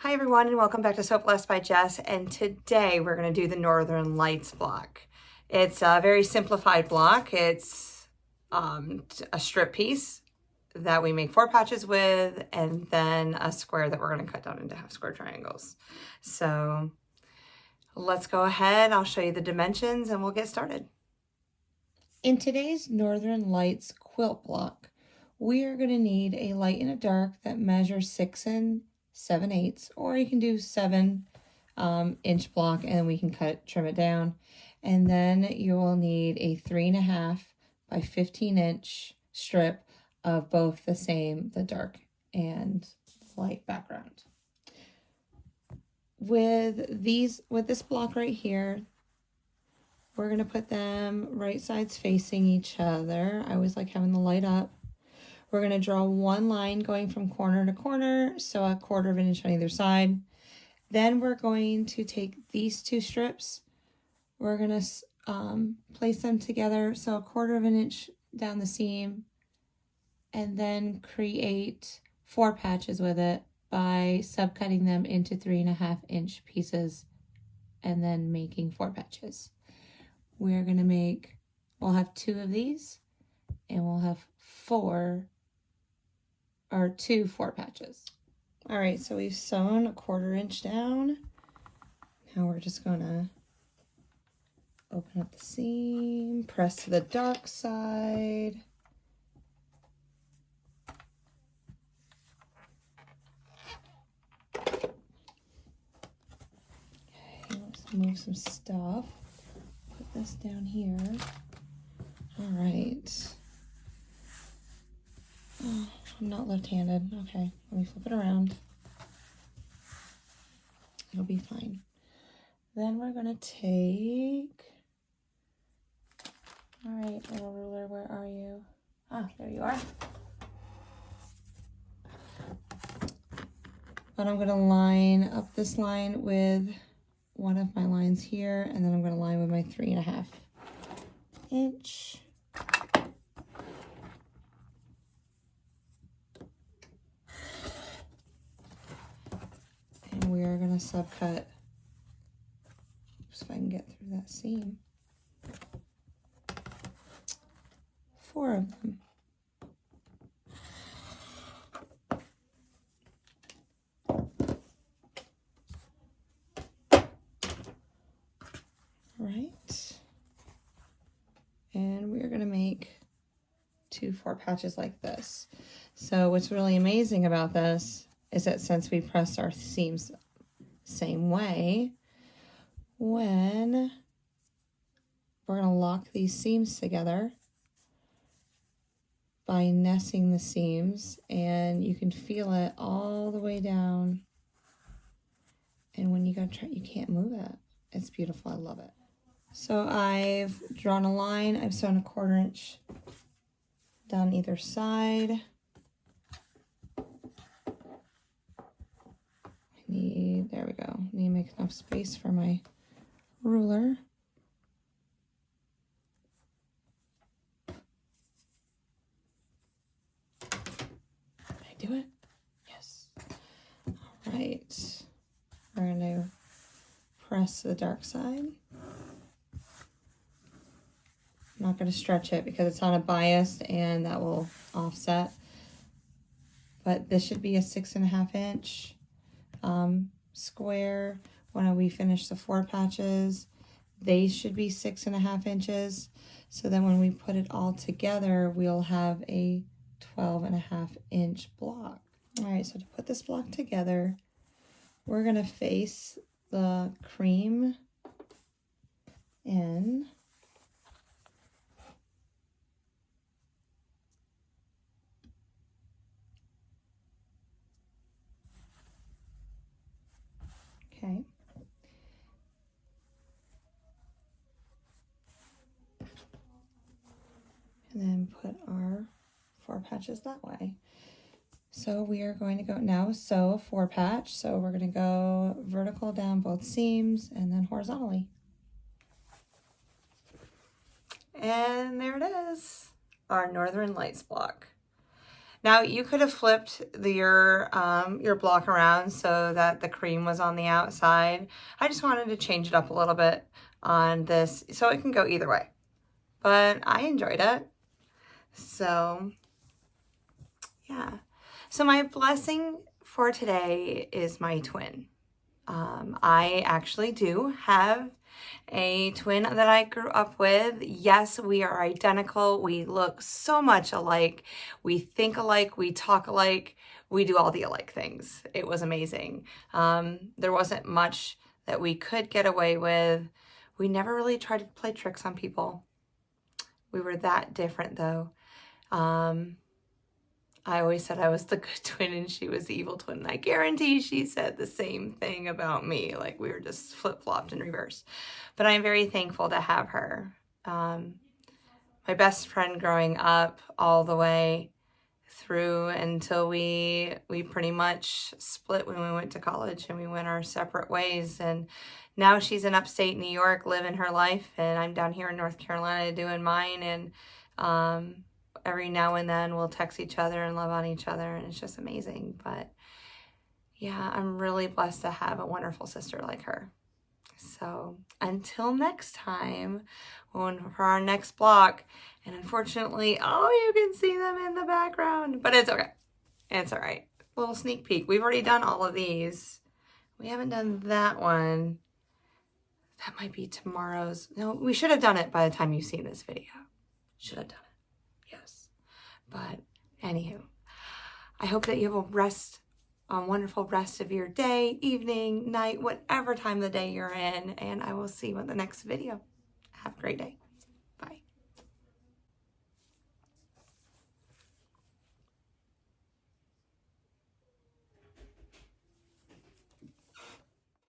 Hi everyone and welcome back to Sew Blessed by Jess, and today we're going to do the Northern Lights block. It's a very simplified block. It's a strip piece that we make 4 patches with, and then a square that we're going to cut down into half square triangles. So let's go ahead, I'll show you the dimensions and we'll get started. In today's Northern Lights quilt block, we are going to need a light and a dark that measures 6 7/8, or you can do 7-inch block and we can trim it down. And then you will need a 3.5 by 15-inch strip of both the dark and light background. With this block right here, we're going to put them right sides facing each other. I always like having the light up. We're going to draw one line going from corner to corner, so 1/4 inch on either side. Then we're going to take these 2 strips. We're going to place them together, so 1/4 inch down the seam, and then create 4 patches with it by subcutting them into 3.5-inch pieces and then making 4 patches. We're going to we'll have 2 of these, and we'll have 2 4 patches. All right, so we've sewn 1/4 inch down. Now we're just gonna open up the seam, press to the dark side. Okay, let's move some stuff. Put this down here. All right. Oh, I'm not left-handed. Okay, let me flip it around. It'll be fine. Then we're gonna take, all right, little ruler, where are you? Ah, there you are. But I'm gonna line up this line with one of my lines here, and then I'm gonna line with my 3.5 inch. And we are gonna subcut, if I can get through that seam, 4 of them. Right. And we're gonna make 2 4 patches like this. So what's really amazing about this is that since we press our seams same way, when we're going to lock these seams together by nesting the seams, and you can feel it all the way down, and when you go try, you can't move it. It's beautiful. I love it. So I've drawn a line. I've sewn 1/4 inch down either side. There we go. I need to make enough space for my ruler. Did I do it? Yes. All right. We're going to press the dark side. I'm not going to stretch it because it's on a bias and that will offset. But this should be a 6.5 inch square. When we finish the 4 patches, they should be 6.5 inches. So then when we put it all together, we'll have a 12.5 inch block. All right, so to put this block together, we're going to face the cream in. Okay. And then put our 4 patches that way. So we are going to go now sew a 4 patch. So we're going to go vertical down both seams and then horizontally. And there it is, our Northern Lights block. Now you could have flipped your block around so that the cream was on the outside. I just wanted to change it up a little bit on this so it can go either way. But I enjoyed it. So yeah. So my blessing for today is my twin. I actually do have a twin that I grew up with. Yes, we are identical. We look so much alike. We think alike. We talk alike. We do all the alike things. It was amazing. There wasn't much that we could get away with. We never really tried to play tricks on people. We were that different though. I always said I was the good twin and she was the evil twin. And I guarantee she said the same thing about me. Like we were just flip-flopped in reverse. But I'm very thankful to have her. My best friend growing up all the way through until we pretty much split when we went to college and we went our separate ways. And now she's in upstate New York living her life and I'm down here in North Carolina doing mine. And every now and then we'll text each other and love on each other, and it's just amazing. But yeah, I'm really blessed to have a wonderful sister like her. So until next time, for our next block, and unfortunately, oh, you can see them in the background, but it's okay. It's all right. A little sneak peek. We've already done all of these. We haven't done that one. That might be tomorrow's. No, we should have done it by the time you've seen this video. Should have done it. Yes. But anywho, I hope that you have a wonderful rest of your day, evening, night, whatever time of the day you're in, and I will see you in the next video. Have a great day.